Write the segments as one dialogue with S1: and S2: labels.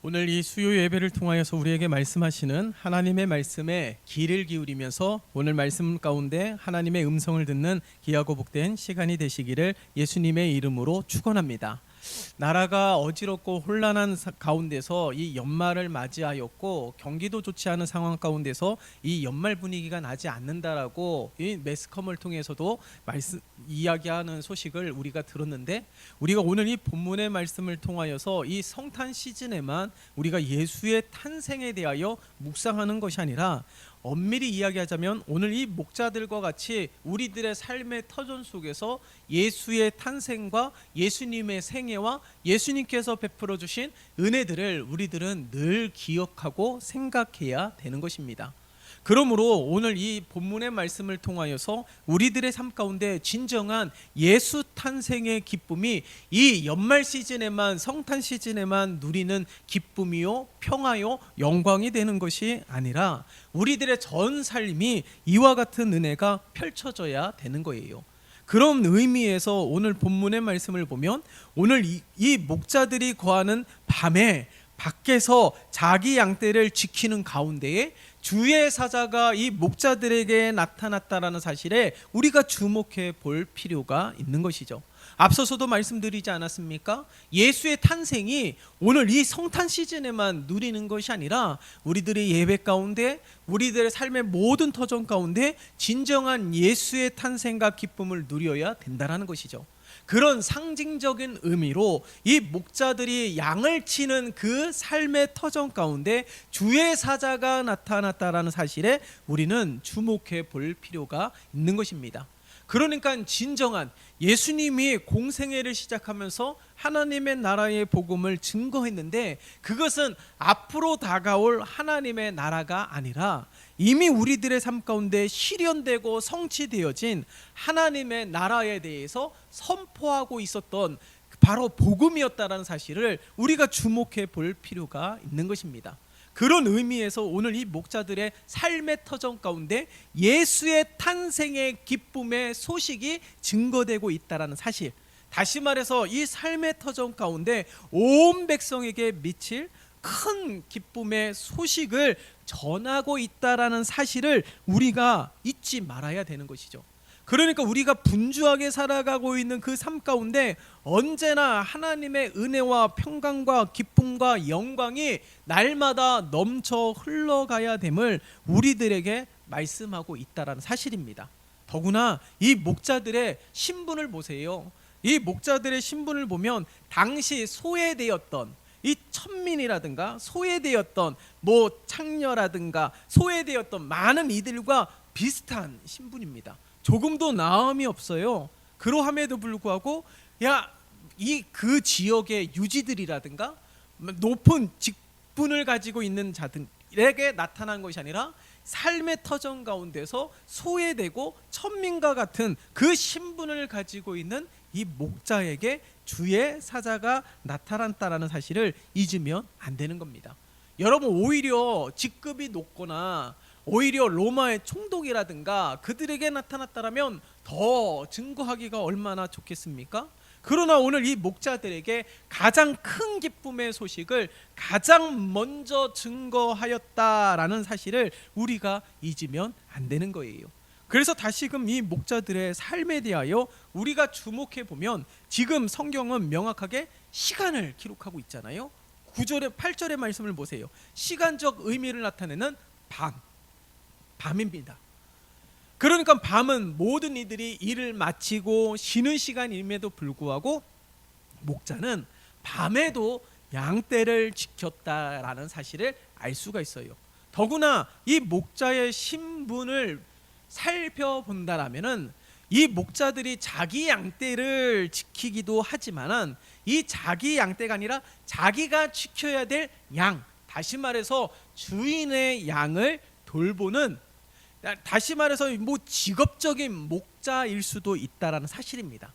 S1: 오늘 이 수요 예배를 통하여서 우리에게 말씀하시는 하나님의 말씀에 귀를 기울이면서 오늘 말씀 가운데 하나님의 음성을 듣는 귀하고 복된 시간이 되시기를 예수님의 이름으로 축원합니다. 나라가 어지럽고 혼란한 가운데서 이 연말을 맞이하였고 경기도 좋지 않은 상황 가운데서 이 연말 분위기가 나지 않는다라고 이 매스컴을 통해서도 이야기하는 소식을 우리가 들었는데, 우리가 오늘 이 본문의 말씀을 통하여서 이 성탄 시즌에만 우리가 예수의 탄생에 대하여 묵상하는 것이 아니라 엄밀히 이야기하자면 오늘 이 목자들과 같이 우리들의 삶의 터전 속에서 예수의 탄생과 예수님의 생애와 예수님께서 베풀어 주신 은혜들을 우리들은 늘 기억하고 생각해야 되는 것입니다. 그러므로 오늘 이 본문의 말씀을 통하여서 우리들의 삶 가운데 진정한 예수 탄생의 기쁨이 이 연말 시즌에만, 성탄 시즌에만 누리는 기쁨이요, 평화요, 영광이 되는 것이 아니라 우리들의 전 삶이 이와 같은 은혜가 펼쳐져야 되는 거예요. 그런 의미에서 오늘 본문의 말씀을 보면 오늘 이 목자들이 거하는 밤에 밖에서 자기 양떼를 지키는 가운데에 주의 사자가 이 목자들에게 나타났다라는 사실에 우리가 주목해 볼 필요가 있는 것이죠. 앞서서도 말씀드리지 않았습니까? 예수의 탄생이 오늘 이 성탄 시즌에만 누리는 것이 아니라 우리들의 예배 가운데, 우리들의 삶의 모든 터전 가운데 진정한 예수의 탄생과 기쁨을 누려야 된다는 것이죠. 그런 상징적인 의미로 이 목자들이 양을 치는 그 삶의 터전 가운데 주의 사자가 나타났다라는 사실에 우리는 주목해 볼 필요가 있는 것입니다. 그러니까 진정한 예수님이 공생애를 시작하면서 하나님의 나라의 복음을 증거했는데, 그것은 앞으로 다가올 하나님의 나라가 아니라 이미 우리들의 삶 가운데 실현되고 성취되어진 하나님의 나라에 대해서 선포하고 있었던 바로 복음이었다는 사실을 우리가 주목해 볼 필요가 있는 것입니다. 그런 의미에서 오늘 이 목자들의 삶의 터전 가운데 예수의 탄생의 기쁨의 소식이 증거되고 있다는 사실, 다시 말해서 이 삶의 터전 가운데 온 백성에게 미칠 큰 기쁨의 소식을 전하고 있다라는 사실을 우리가 잊지 말아야 되는 것이죠. 그러니까 우리가 분주하게 살아가고 있는 그 삶 가운데 언제나 하나님의 은혜와 평강과 기쁨과 영광이 날마다 넘쳐 흘러가야 됨을 우리들에게 말씀하고 있다라는 사실입니다. 더구나 이 목자들의 신분을 보세요. 이 목자들의 신분을 보면 당시 소외되었던 이 천민이라든가 소외되었던 창녀라든가 소외되었던 많은 이들과 비슷한 신분입니다. 조금도 나음이 없어요. 그러함에도 불구하고 그 지역의 유지들이라든가 높은 직분을 가지고 있는 자들에게 나타난 것이 아니라 삶의 터전 가운데서 소외되고 천민과 같은 그 신분을 가지고 있는 이 목자에게 주의 사자가 나타났다라는 사실을 잊으면 안 되는 겁니다. 여러분, 오히려 직급이 높거나 오히려 로마의 총독이라든가 그들에게 나타났다라면 더 증거하기가 얼마나 좋겠습니까? 그러나 오늘 이 목자들에게 가장 큰 기쁨의 소식을 가장 먼저 증거하였다라는 사실을 우리가 잊으면 안 되는 거예요. 그래서 다시금 이 목자들의 삶에 대하여 우리가 주목해 보면 지금 성경은 명확하게 시간을 기록하고 있잖아요. 9절에 8절의 말씀을 보세요. 시간적 의미를 나타내는 밤입니다. 그러니까 밤은 모든 이들이 일을 마치고 쉬는 시간임에도 불구하고 목자는 밤에도 양떼를 지켰다라는 사실을 알 수가 있어요. 더구나 이 목자의 신분을 살펴본다라면은 이 목자들이 자기 양떼를 지키기도 하지만은 이 자기 양떼가 아니라 자기가 지켜야 될 양, 다시 말해서 주인의 양을 돌보는, 다시 말해서 직업적인 목자일 수도 있다라는 사실입니다.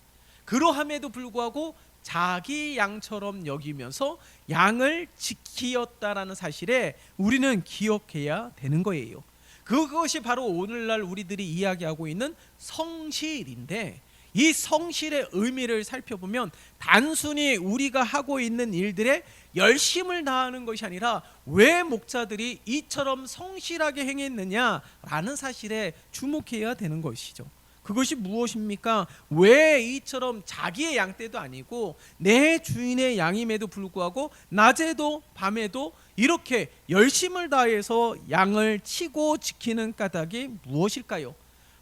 S1: 그러함에도 불구하고 자기 양처럼 여기면서 양을 지키었다라는 사실에 우리는 기억해야 되는 거예요. 그것이 바로 오늘날 우리들이 이야기하고 있는 성실인데, 이 성실의 의미를 살펴보면 단순히 우리가 하고 있는 일들의 열심을 다하는 것이 아니라 왜 목자들이 이처럼 성실하게 행했느냐라는 사실에 주목해야 되는 것이죠. 그것이 무엇입니까? 왜 이처럼 자기의 양 떼도 아니고 내 주인의 양임에도 불구하고 낮에도 밤에도 이렇게 열심을 다해서 양을 치고 지키는 까닭이 무엇일까요?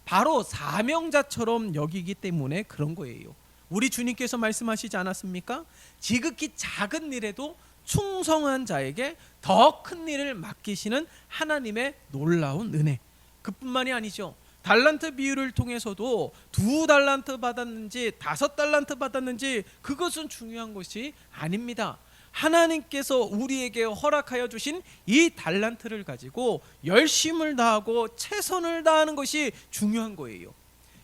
S1: 바로 사명자처럼 여기기 때문에 그런 거예요. 우리 주님께서 말씀하시지 않았습니까? 지극히 작은 일에도 충성한 자에게 더 큰 일을 맡기시는 하나님의 놀라운 은혜. 그뿐만이 아니죠. 달란트 비유를 통해서도 2달란트 받았는지 5달란트 받았는지 그것은 중요한 것이 아닙니다. 하나님께서 우리에게 허락하여 주신 이 달란트를 가지고 열심을 다하고 최선을 다하는 것이 중요한 거예요.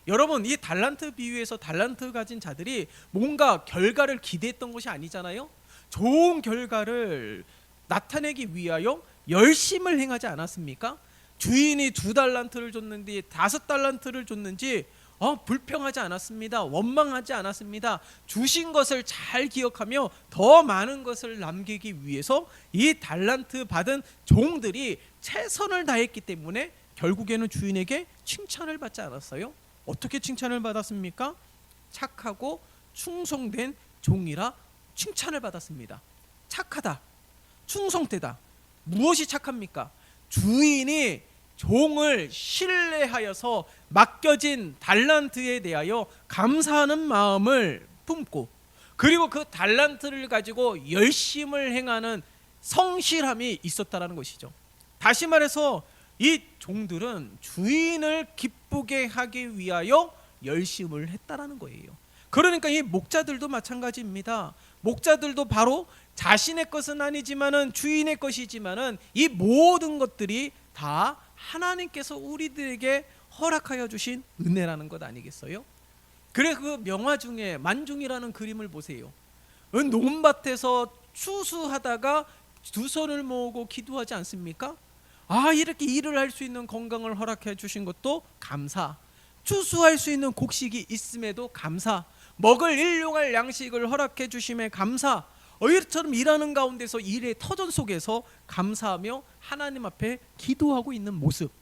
S1: 여러분, 이 달란트 비유에서 달란트 가진 자들이 뭔가 결과를 기대했던 것이 아니잖아요. 좋은 결과를 나타내기 위하여 열심을 행하지 않았습니까? 주인이 2달란트를 줬는지 5달란트를 줬는지 불평하지 않았습니다. 원망하지 않았습니다. 주신 것을 잘 기억하며 더 많은 것을 남기기 위해서 이 달란트 받은 종들이 최선을 다했기 때문에 결국에는 주인에게 칭찬을 받지 않았어요. 어떻게 칭찬을 받았습니까? 착하고 충성된 종이라 칭찬을 받았습니다. 착하다, 충성되다. 무엇이 착합니까? 주인이 종을 신뢰하여서 맡겨진 달란트에 대하여 감사하는 마음을 품고, 그리고 그 달란트를 가지고 열심을 행하는 성실함이 있었다라는 것이죠. 다시 말해서 이 종들은 주인을 기쁘게 하기 위하여 열심을 했다라는 거예요. 그러니까 이 목자들도 마찬가지입니다. 목자들도 바로 자신의 것은 아니지만은 주인의 것이지만은 이 모든 것들이 다 하나님께서 우리들에게 허락하여 주신 은혜라는 것 아니겠어요? 그래, 그 명화 중에 만중이라는 그림을 보세요. 논밭에서 추수하다가 2손을 모으고 기도하지 않습니까? 이렇게 일을 할 수 있는 건강을 허락해 주신 것도 감사, 추수할 수 있는 곡식이 있음에도 감사, 먹을 일용할 양식을 허락해 주심에 감사. 이처럼 일하는 가운데서 일의 터전 속에서 감사하며 하나님 앞에 기도하고 있는 모습,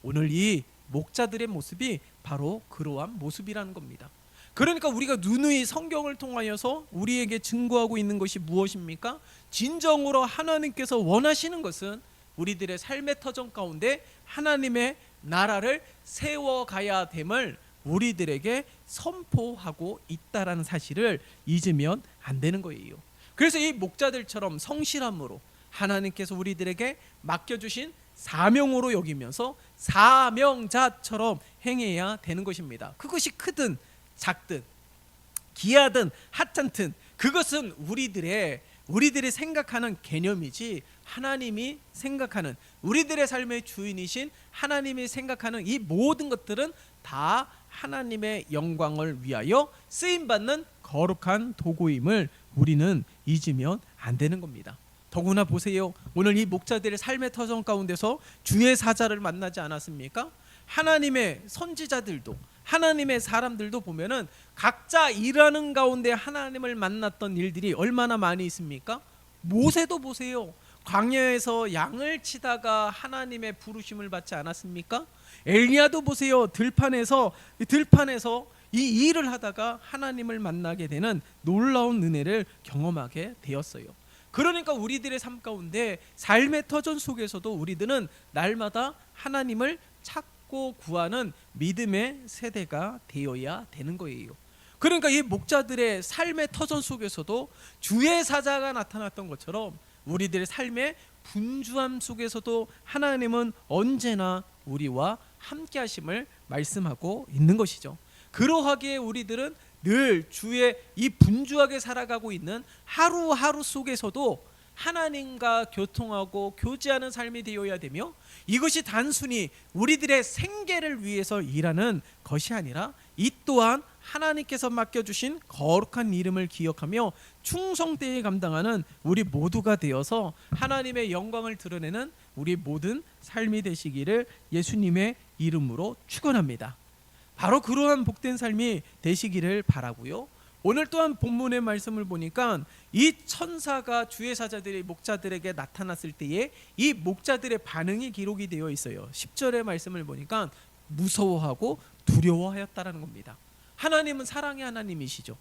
S1: 오늘 이 목자들의 모습이 바로 그러한 모습이라는 겁니다. 그러니까 우리가 누누이 성경을 통하여서 우리에게 증거하고 있는 것이 무엇입니까? 진정으로 하나님께서 원하시는 것은 우리들의 삶의 터전 가운데 하나님의 나라를 세워가야 됨을 우리들에게 선포하고 있다라는 사실을 잊으면 안 되는 거예요. 그래서 이 목자들처럼 성실함으로 하나님께서 우리들에게 맡겨주신 사명으로 여기면서 사명자처럼 행해야 되는 것입니다. 그것이 크든 작든 귀하든 하찮든 그것은 우리들의 생각하는 개념이지, 하나님이 생각하는, 우리들의 삶의 주인이신 하나님이 생각하는 이 모든 것들은 다 하나님의 영광을 위하여 쓰임받는 거룩한 도구임을 우리는 잊으면 안 되는 겁니다. 더구나 보세요. 오늘 이 목자들의 삶의 터전 가운데서 주의 사자를 만나지 않았습니까? 하나님의 선지자들도, 하나님의 사람들도 보면은 각자 일하는 가운데 하나님을 만났던 일들이 얼마나 많이 있습니까? 모세도 보세요. 광야에서 양을 치다가 하나님의 부르심을 받지 않았습니까? 엘리야도 보세요. 들판에서 이 일을 하다가 하나님을 만나게 되는 놀라운 은혜를 경험하게 되었어요. 그러니까 우리들의 삶 가운데 삶의 터전 속에서도 우리들은 날마다 하나님을 찾고 구하는 믿음의 세대가 되어야 되는 거예요. 그러니까 이 목자들의 삶의 터전 속에서도 주의 사자가 나타났던 것처럼 우리들의 삶의 분주함 속에서도 하나님은 언제나 우리와 함께 하심을 말씀하고 있는 것이죠. 그러하기에 우리들은 늘 주의 이 분주하게 살아가고 있는 하루하루 속에서도 하나님과 교통하고 교제하는 삶이 되어야 되며, 이것이 단순히 우리들의 생계를 위해서 일하는 것이 아니라 이 또한 하나님께서 맡겨주신 거룩한 이름을 기억하며 충성되게 감당하는 우리 모두가 되어서 하나님의 영광을 드러내는 우리 모든 삶이 되시기를 예수님의 이름으로 축원합니다. 바로 그러한 복된 삶이 되시기를 바라고요. 오늘 또한 본문의 말씀을 보니까 이 천사가 주의 사자들이 목자들에게 나타났을 때에 이 목자들의 반응이 기록이 되어 있어요. 10절의 말씀을 보니까 무서워하고 두려워하였다라는 겁니다. 하나님은 사랑의 하나님이시죠.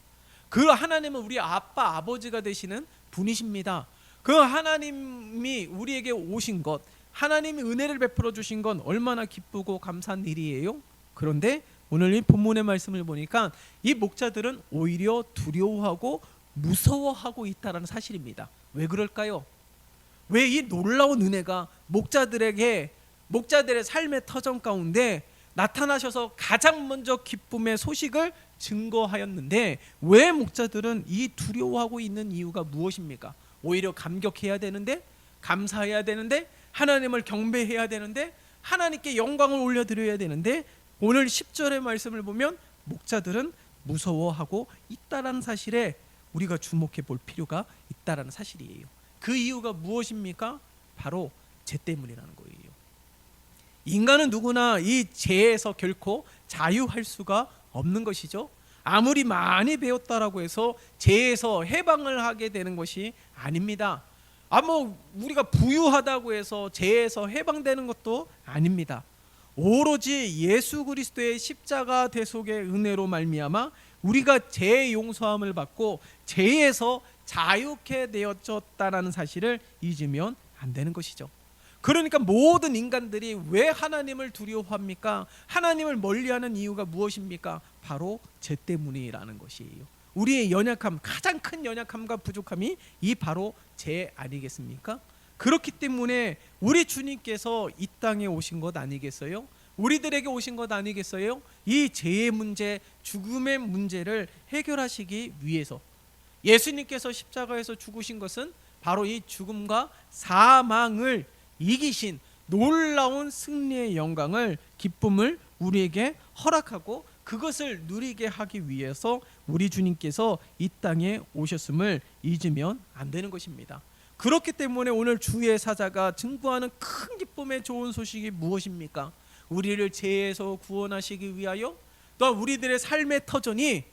S1: 그 하나님은 우리 아빠 아버지가 되시는 분이십니다. 그 하나님이 우리에게 오신 것, 하나님이 은혜를 베풀어 주신 건 얼마나 기쁘고 감사한 일이에요. 그런데 오늘 이 본문의 말씀을 보니까 이 목자들은 오히려 두려워하고 무서워하고 있다는 사실입니다. 왜 그럴까요? 왜 이 놀라운 은혜가 목자들의 삶의 터전 가운데 나타나셔서 가장 먼저 기쁨의 소식을 증거하였는데 왜 목자들은 이 두려워하고 있는 이유가 무엇입니까? 오히려 감격해야 되는데, 감사해야 되는데, 하나님을 경배해야 되는데, 하나님께 영광을 올려드려야 되는데, 오늘 10절의 말씀을 보면 목자들은 무서워하고 있다라는 사실에 우리가 주목해 볼 필요가 있다라는 사실이에요. 그 이유가 무엇입니까? 바로 죄 때문이라는 거예요. 인간은 누구나 이 죄에서 결코 자유할 수가 없는 것이죠. 아무리 많이 배웠다라고 해서 죄에서 해방을 하게 되는 것이 아닙니다. 우리가 부유하다고 해서 죄에서 해방되는 것도 아닙니다. 오로지 예수 그리스도의 십자가 대속의 은혜로 말미암아 우리가 죄 용서함을 받고 죄에서 자유케 되어졌다라는 사실을 잊으면 안 되는 것이죠. 그러니까 모든 인간들이 왜 하나님을 두려워합니까? 하나님을 멀리하는 이유가 무엇입니까? 바로 죄 때문이라는 것이에요. 우리의 연약함, 가장 큰 연약함과 부족함이 이 바로 죄 아니겠습니까? 그렇기 때문에 우리 주님께서 이 땅에 오신 것 아니겠어요? 우리들에게 오신 것 아니겠어요? 이 죄의 문제, 죽음의 문제를 해결하시기 위해서 예수님께서 십자가에서 죽으신 것은 바로 이 죽음과 사망을 이기신 놀라운 승리의 영광을, 기쁨을 우리에게 허락하고 그것을 누리게 하기 위해서 우리 주님께서 이 땅에 오셨음을 잊으면 안 되는 것입니다. 그렇기 때문에 오늘 주의 사자가 증거하는 큰 기쁨의 좋은 소식이 무엇입니까? 우리를 죄에서 구원하시기 위하여 또한 우리들의 삶의 터전이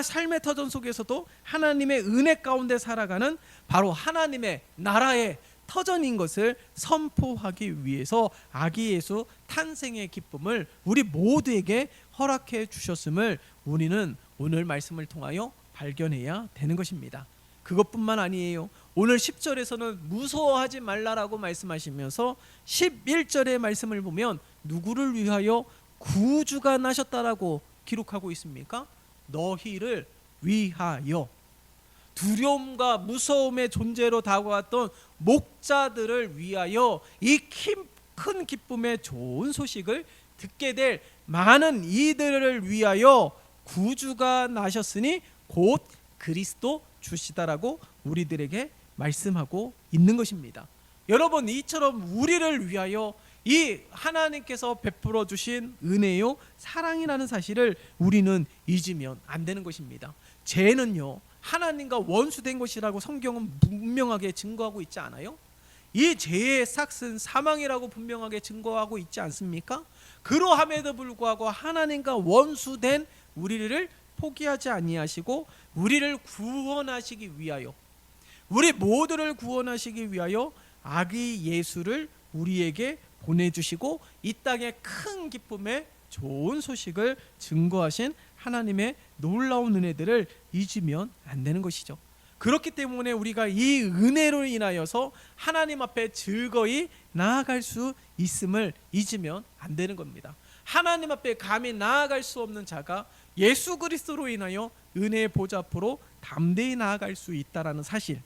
S1: 삶의 터전 속에서도 하나님의 은혜 가운데 살아가는 바로 하나님의 나라의 터전인 것을 선포하기 위해서 아기 예수 탄생의 기쁨을 우리 모두에게 허락해 주셨음을 우리는 오늘 말씀을 통하여 발견해야 되는 것입니다. 그것뿐만 아니에요. 오늘 10절에서는 무서워하지 말라라고 말씀하시면서 11절의 말씀을 보면 누구를 위하여 구주가 나셨다라고 기록하고 있습니까? 너희를 위하여. 두려움과 무서움의 존재로 다가왔던 목자들을 위하여 이 큰 기쁨의 좋은 소식을 듣게 될 많은 이들을 위하여 구주가 나셨으니 곧 그리스도 주시다라고 우리들에게 말씀하고 있는 것입니다. 여러분, 이처럼 우리를 위하여 이 하나님께서 베풀어 주신 은혜요 사랑이라는 사실을 우리는 잊으면 안 되는 것입니다. 죄는요 하나님과 원수된 것이라고 성경은 분명하게 증거하고 있지 않아요? 이 죄의 삭은 사망이라고 분명하게 증거하고 있지 않습니까? 그러함에도 불구하고 하나님과 원수된 우리를 포기하지 아니하시고 우리를 구원하시기 위하여, 우리 모두를 구원하시기 위하여 아기 예수를 우리에게 보내주시고 이 땅에 큰 기쁨의 좋은 소식을 증거하신 하나님의 놀라운 은혜들을 잊으면 안 되는 것이죠. 그렇기 때문에 우리가 이 은혜로 인하여서 하나님 앞에 즐거이 나아갈 수 있음을 잊으면 안 되는 겁니다. 하나님 앞에 감히 나아갈 수 없는 자가 예수 그리스도로 인하여 은혜의 보좌 앞으로 담대히 나아갈 수 있다라는 사실,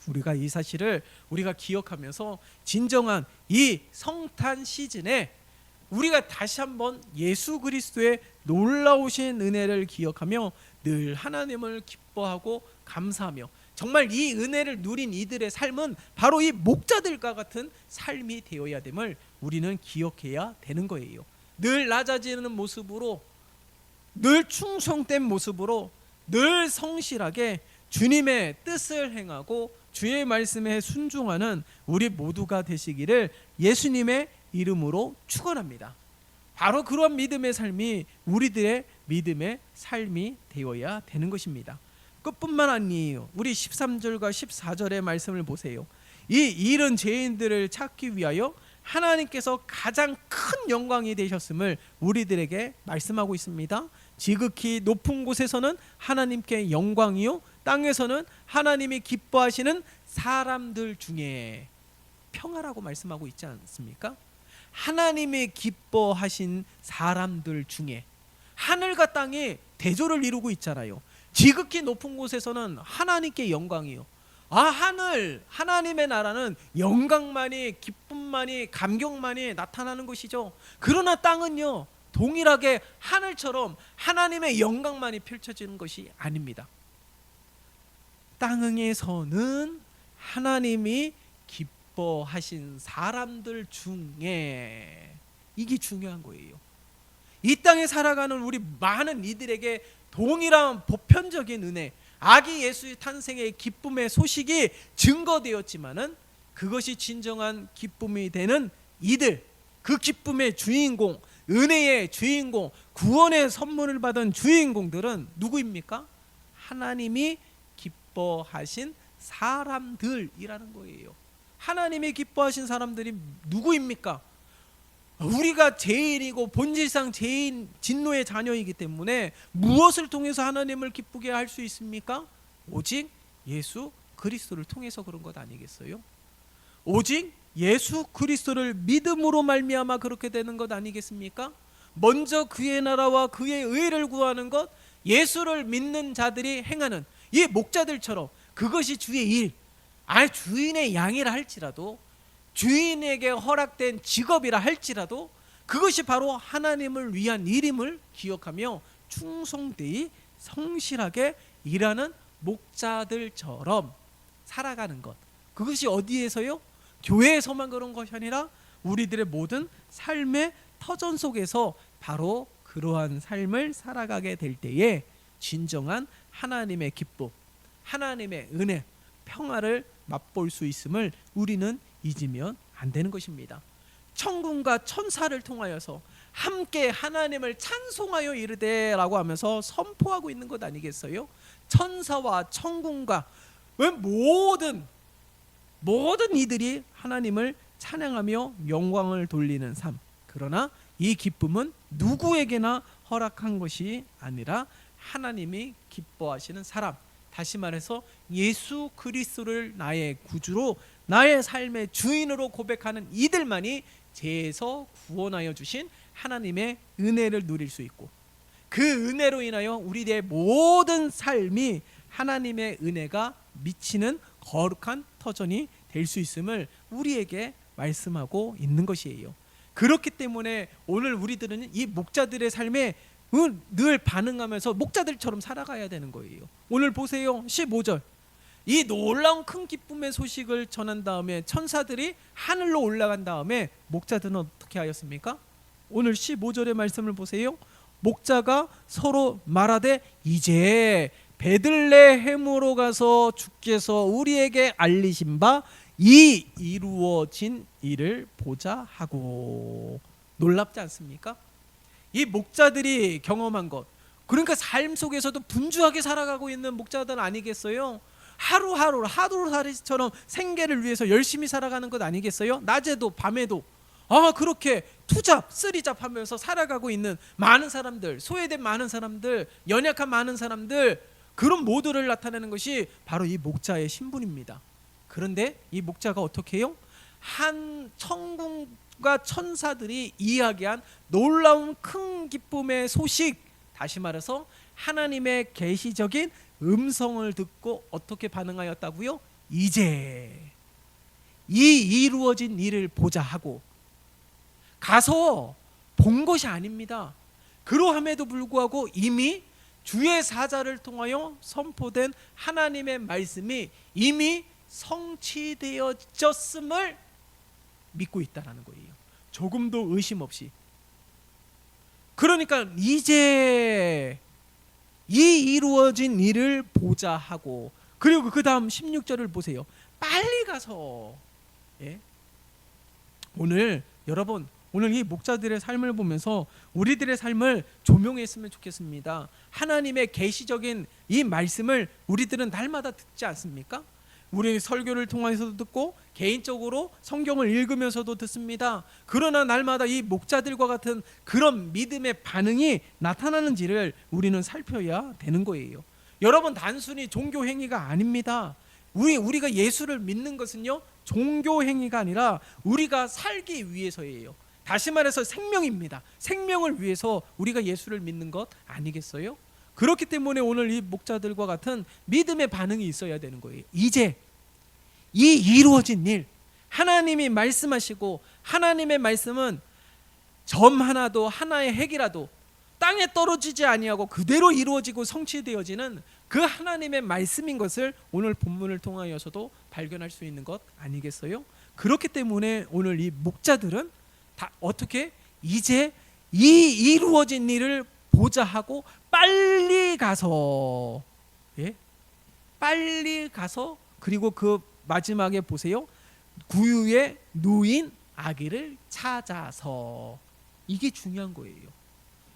S1: 우리가 이 사실을 우리가 기억하면서 진정한 이 성탄 시즌에 우리가 다시 한번 예수 그리스도의 놀라우신 은혜를 기억하며 늘 하나님을 기뻐하고 감사하며 정말 이 은혜를 누린 이들의 삶은 바로 이 목자들과 같은 삶이 되어야 됨을 우리는 기억해야 되는 거예요. 늘 낮아지는 모습으로, 늘 충성된 모습으로, 늘 성실하게 주님의 뜻을 행하고 주의 말씀에 순종하는 우리 모두가 되시기를 예수님의 이름으로 축원합니다. 바로 그런 믿음의 삶이 우리들의 믿음의 삶이 되어야 되는 것입니다. 그뿐만 아니에요. 우리 13절과 14절의 말씀을 보세요. 이 이른 죄인들을 찾기 위하여 하나님께서 가장 큰 영광이 되셨음을 우리들에게 말씀하고 있습니다. 지극히 높은 곳에서는 하나님께 영광이요, 땅에서는 하나님이 기뻐하시는 사람들 중에 평화라고 말씀하고 있지 않습니까? 하나님이 기뻐하신 사람들 중에 하늘과 땅이 대조를 이루고 있잖아요. 지극히 높은 곳에서는 하나님께 영광이요. 하나님의 나라는 영광만이, 기쁨만이, 감격만이 나타나는 것이죠. 그러나 땅은요, 동일하게 하늘처럼 하나님의 영광만이 펼쳐지는 것이 아닙니다. 땅에서는 하나님이 기뻐하신 사람들 중에, 이게 중요한 거예요. 이 땅에 살아가는 우리 많은 이들에게 동일한 보편적인 은혜, 아기 예수의 탄생의 기쁨의 소식이 증거되었지만은 그것이 진정한 기쁨이 되는 이들, 그 기쁨의 주인공, 은혜의 주인공, 구원의 선물을 받은 주인공들은 누구입니까? 하나님이 기뻐하신 사람들이라는 거예요. 하나님이 기뻐하신 사람들이 누구입니까? 우리가 죄인이고 본질상 죄인, 진노의 자녀이기 때문에 무엇을 통해서 하나님을 기쁘게 할 수 있습니까? 오직 예수 그리스도를 통해서 그런 것 아니겠어요? 오직 예수 그리스도를 믿음으로 말미암아 그렇게 되는 것 아니겠습니까? 먼저 그의 나라와 그의 의를 구하는 것, 예수를 믿는 자들이 행하는 이 목자들처럼 그것이 주의 일, 주인의 양이라 할지라도, 주인에게 허락된 직업이라 할지라도 그것이 바로 하나님을 위한 일임을 기억하며 충성되이 성실하게 일하는 목자들처럼 살아가는 것, 그것이 어디에서요? 교회에서만 그런 것이 아니라 우리들의 모든 삶의 터전 속에서 바로 그러한 삶을 살아가게 될 때에 진정한 하나님의 기쁨, 하나님의 은혜, 평화를 맛볼 수 있음을 우리는 잊으면 안 되는 것입니다. 천군과 천사를 통하여서 함께 하나님을 찬송하여 이르되라고 하면서 선포하고 있는 것 아니겠어요? 천사와 천군과 모든 이들이 하나님을 찬양하며 영광을 돌리는 삶. 그러나 이 기쁨은 누구에게나 허락한 것이 아니라 하나님이 기뻐하시는 사람, 다시 말해서 예수 그리스도를 나의 구주로, 나의 삶의 주인으로 고백하는 이들만이 죄에서 구원하여 주신 하나님의 은혜를 누릴 수 있고, 그 은혜로 인하여 우리의 모든 삶이 하나님의 은혜가 미치는 거룩한 터전이 될 수 있음을 우리에게 말씀하고 있는 것이에요. 그렇기 때문에 오늘 우리들은 이 목자들의 삶에 늘 반응하면서 목자들처럼 살아가야 되는 거예요. 오늘 보세요. 15절. 이 놀라운 큰 기쁨의 소식을 전한 다음에 천사들이 하늘로 올라간 다음에 목자들은 어떻게 하였습니까? 오늘 15절의 말씀을 보세요. 목자가 서로 말하되 이제 베들레헴으로 가서 주께서 우리에게 알리신 바 이 이루어진 일을 보자 하고. 놀랍지 않습니까? 이 목자들이 경험한 것, 그러니까 삶 속에서도 분주하게 살아가고 있는 목자들 아니겠어요? 하루하루처럼 생계를 위해서 열심히 살아가는 것 아니겠어요? 낮에도 밤에도 그렇게 투잡 쓰리잡 하면서 살아가고 있는 많은 사람들, 소외된 많은 사람들, 연약한 많은 사람들, 그런 모두를 나타내는 것이 바로 이 목자의 신분입니다. 그런데 이 목자가 어떻게 해요? 한 천군과 천사들이 이야기한 놀라운 큰 기쁨의 소식, 다시 말해서 하나님의 계시적인 음성을 듣고 어떻게 반응하였다고요? 이제 이 이루어진 일을 보자 하고 가서 본 것이 아닙니다. 그러함에도 불구하고 이미 주의 사자를 통하여 선포된 하나님의 말씀이 이미 성취되어졌음을 믿고 있다는 거예요. 조금도 의심 없이. 그러니까 이제 이 이루어진 일을 보자 하고, 그리고 그 다음 16절을 보세요. 빨리 가서, 오늘 여러분 오늘 이 목자들의 삶을 보면서 우리들의 삶을 조명했으면 좋겠습니다. 하나님의 계시적인 이 말씀을 우리들은 날마다 듣지 않습니까? 우리 설교를 통해서도 듣고 개인적으로 성경을 읽으면서도 듣습니다. 그러나 날마다 이 목자들과 같은 그런 믿음의 반응이 나타나는지를 우리는 살펴야 되는 거예요. 여러분, 단순히 종교 행위가 아닙니다. 우리가 예수를 믿는 것은요, 종교 행위가 아니라 우리가 살기 위해서예요. 다시 말해서 생명입니다. 생명을 위해서 우리가 예수를 믿는 것 아니겠어요? 그렇기 때문에 오늘 이 목자들과 같은 믿음의 반응이 있어야 되는 거예요. 이제 이 이루어진 일, 하나님이 말씀하시고 하나님의 말씀은 점 하나도 하나의 핵이라도 땅에 떨어지지 아니하고 그대로 이루어지고 성취되어지는 그 하나님의 말씀인 것을 오늘 본문을 통하여서도 발견할 수 있는 것 아니겠어요? 그렇기 때문에 오늘 이 목자들은 다 어떻게 이제 이 이루어진 일을 보자 하고 빨리 가서 빨리 가서 그리고 그 마지막에 보세요. 구유에 누인 아기를 찾아서, 이게 중요한 거예요.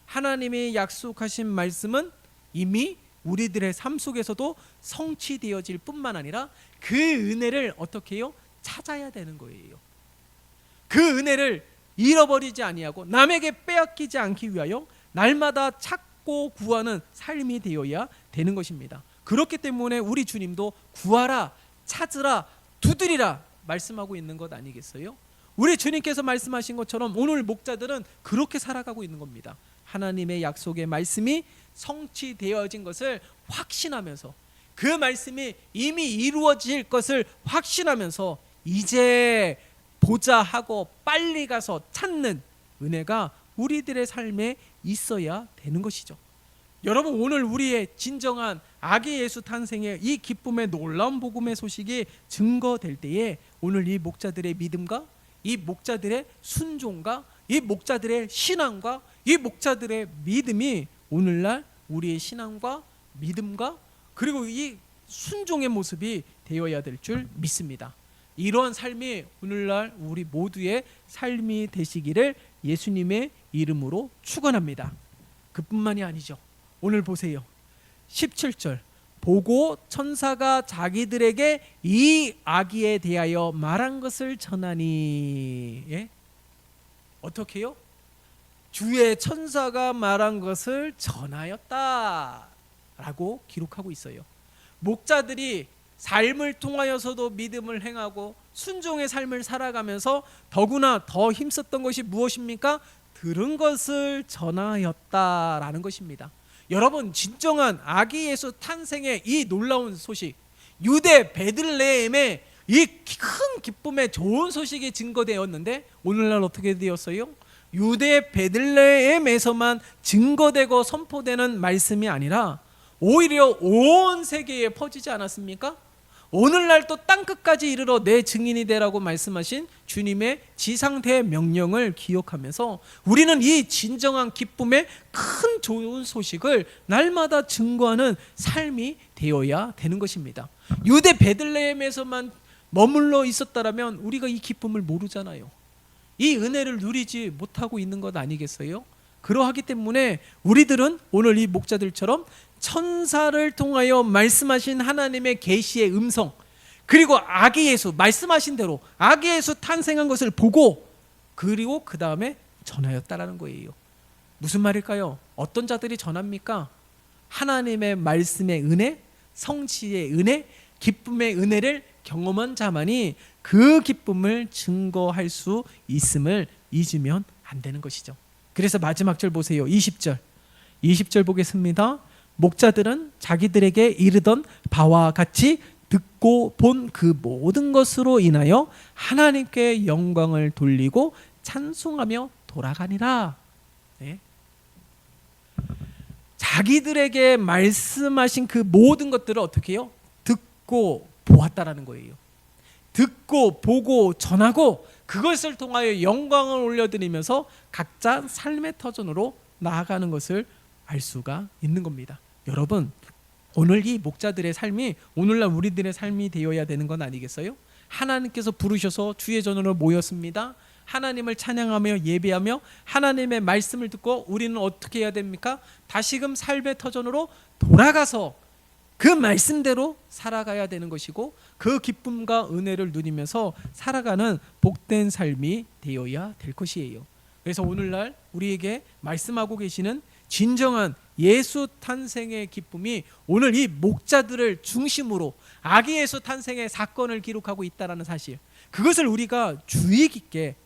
S1: 하나님이 약속하신 말씀은 이미 우리들의 삶 속에서도 성취되어질 뿐만 아니라 그 은혜를 어떻게 해요? 찾아야 되는 거예요. 그 은혜를 잃어버리지 아니하고 남에게 빼앗기지 않기 위하여 날마다 찾고 구하는 삶이 되어야 되는 것입니다. 그렇기 때문에 우리 주님도 구하라, 찾으라, 두드리라 말씀하고 있는 것 아니겠어요? 우리 주님께서 말씀하신 것처럼 오늘 목자들은 그렇게 살아가고 있는 겁니다. 하나님의 약속의 말씀이 성취되어진 것을 확신하면서, 그 말씀이 이미 이루어질 것을 확신하면서 이제 보자 하고 빨리 가서 찾는 은혜가 우리들의 삶에 있어야 되는 것이죠. 여러분, 오늘 우리의 진정한 아기 예수 탄생의 이 기쁨의 놀라운 복음의 소식이 증거될 때에 오늘 이 목자들의 믿음과 이 목자들의 순종과 이 목자들의 신앙과 이 목자들의 믿음이 오늘날 우리의 신앙과 믿음과 그리고 이 순종의 모습이 되어야 될 줄 믿습니다. 이러한 삶이 오늘날 우리 모두의 삶이 되시기를 예수님의 이름으로 축원합니다. 그뿐만이 아니죠. 오늘 보세요. 17절, 보고 천사가 자기들에게 이 아기에 대하여 말한 것을 전하니, 어떻게 해요? 주의 천사가 말한 것을 전하였다 라고 기록하고 있어요. 목자들이 삶을 통하여서도 믿음을 행하고 순종의 삶을 살아가면서 더구나 더 힘썼던 것이 무엇입니까? 들은 것을 전하였다라는 것입니다. 여러분, 진정한 아기 예수 탄생의 이 놀라운 소식, 유대 베들레헴의 이 큰 기쁨의 좋은 소식이 증거되었는데 오늘날 어떻게 되었어요? 유대 베들레헴에서만 증거되고 선포되는 말씀이 아니라 오히려 온 세계에 퍼지지 않았습니까? 오늘날 또 땅끝까지 이르러 내 증인이 되라고 말씀하신 주님의 지상대 명령을 기억하면서 우리는 이 진정한 기쁨의 큰 좋은 소식을 날마다 증거하는 삶이 되어야 되는 것입니다. 유대 베들레헴에서만 머물러 있었다라면 우리가 이 기쁨을 모르잖아요. 이 은혜를 누리지 못하고 있는 것 아니겠어요? 그러하기 때문에 우리들은 오늘 이 목자들처럼 천사를 통하여 말씀하신 하나님의 계시의 음성, 그리고 아기 예수, 말씀하신 대로 아기 예수 탄생한 것을 보고 그리고 그 다음에 전하였다라는 거예요. 무슨 말일까요? 어떤 자들이 전합니까? 하나님의 말씀의 은혜, 성취의 은혜, 기쁨의 은혜를 경험한 자만이 그 기쁨을 증거할 수 있음을 잊으면 안 되는 것이죠. 그래서 마지막 절 보세요. 20절 보겠습니다. 목자들은 자기들에게 이르던 바와 같이 듣고 본 그 모든 것으로 인하여 하나님께 영광을 돌리고 찬송하며 돌아가니라. 네. 자기들에게 말씀하신 그 모든 것들을 어떻게 해요? 듣고 보았다라는 거예요. 듣고 보고 전하고 그것을 통하여 영광을 올려드리면서 각자 삶의 터전으로 나아가는 것을 알 수가 있는 겁니다. 여러분, 오늘 이 목자들의 삶이 오늘날 우리들의 삶이 되어야 되는 건 아니겠어요? 하나님께서 부르셔서 주의 전으로 모였습니다. 하나님을 찬양하며 예배하며 하나님의 말씀을 듣고 우리는 어떻게 해야 됩니까? 다시금 삶의 터전으로 돌아가서 그 말씀대로 살아가야 되는 것이고 그 기쁨과 은혜를 누리면서 살아가는 복된 삶이 되어야 될 것이에요. 그래서 오늘날 우리에게 말씀하고 계시는 진정한 예수 탄생의 기쁨이 오늘 이 목자들을 중심으로 아기 예수 탄생의 사건을 기록하고 있다는 사실, 그것을 우리가 주의 깊게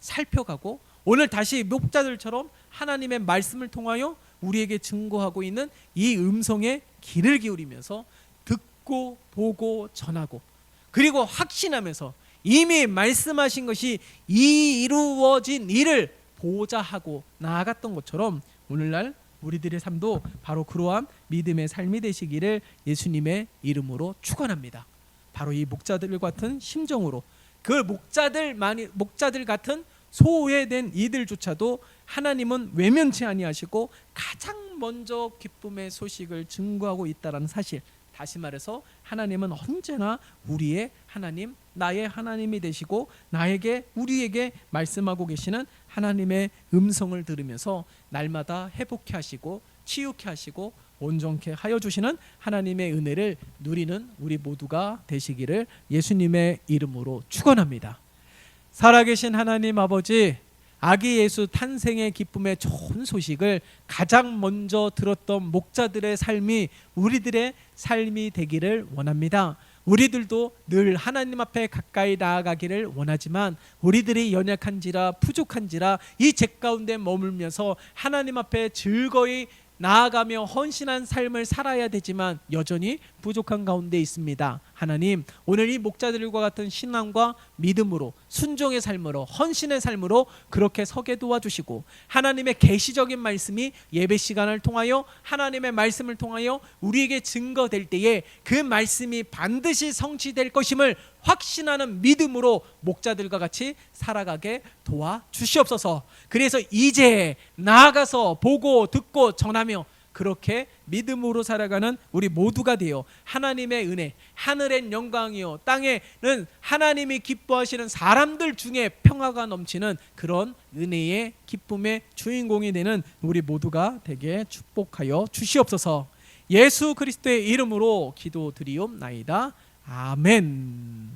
S1: 살펴가고 오늘 다시 목자들처럼 하나님의 말씀을 통하여 우리에게 증거하고 있는 이 음성의 귀를 기울이면서 듣고 보고 전하고 그리고 확신하면서 이미 말씀하신 것이 이루어진 일을 보자 하고 나아갔던 것처럼 오늘날 우리들의 삶도 바로 그러한 믿음의 삶이 되시기를 예수님의 이름으로 축원합니다. 바로 이 목자들 같은 심정으로 그 목자들 같은 소외된 이들조차도 하나님은 외면치 아니하시고 가장 먼저 기쁨의 소식을 증거하고 있다는 사실, 다시 말해서 하나님은 언제나 우리의 하나님, 나의 하나님이 되시고 우리에게 말씀하고 계시는 하나님의 음성을 들으면서 날마다 회복케 하시고 치유케 하시고 온전케 하여 주시는 하나님의 은혜를 누리는 우리 모두가 되시기를 예수님의 이름으로 축원합니다. 살아계신 하나님 아버지, 아기 예수 탄생의 기쁨의 좋은 소식을 가장 먼저 들었던 목자들의 삶이 우리들의 삶이 되기를 원합니다. 우리들도 늘 하나님 앞에 가까이 나아가기를 원하지만 우리들이 연약한지라 부족한지라 이 죄 가운데 머물면서 하나님 앞에 즐거이 나아가며 헌신한 삶을 살아야 되지만 여전히 부족한 가운데 있습니다. 하나님, 오늘 이 목자들과 같은 신앙과 믿음으로 순종의 삶으로 헌신의 삶으로 그렇게 서게 도와주시고 하나님의 계시적인 말씀이 예배 시간을 통하여 하나님의 말씀을 통하여 우리에게 증거될 때에 그 말씀이 반드시 성취될 것임을 확신하는 믿음으로 목자들과 같이 살아가게 도와주시옵소서. 그래서 이제 나아가서 보고 듣고 전하며 그렇게 믿음으로 살아가는 우리 모두가 되어 하나님의 은혜, 하늘엔 영광이요 땅에는 하나님이 기뻐하시는 사람들 중에 평화가 넘치는 그런 은혜의 기쁨의 주인공이 되는 우리 모두가 되게 축복하여 주시옵소서. 예수 그리스도의 이름으로 기도드리옵나이다. 아멘.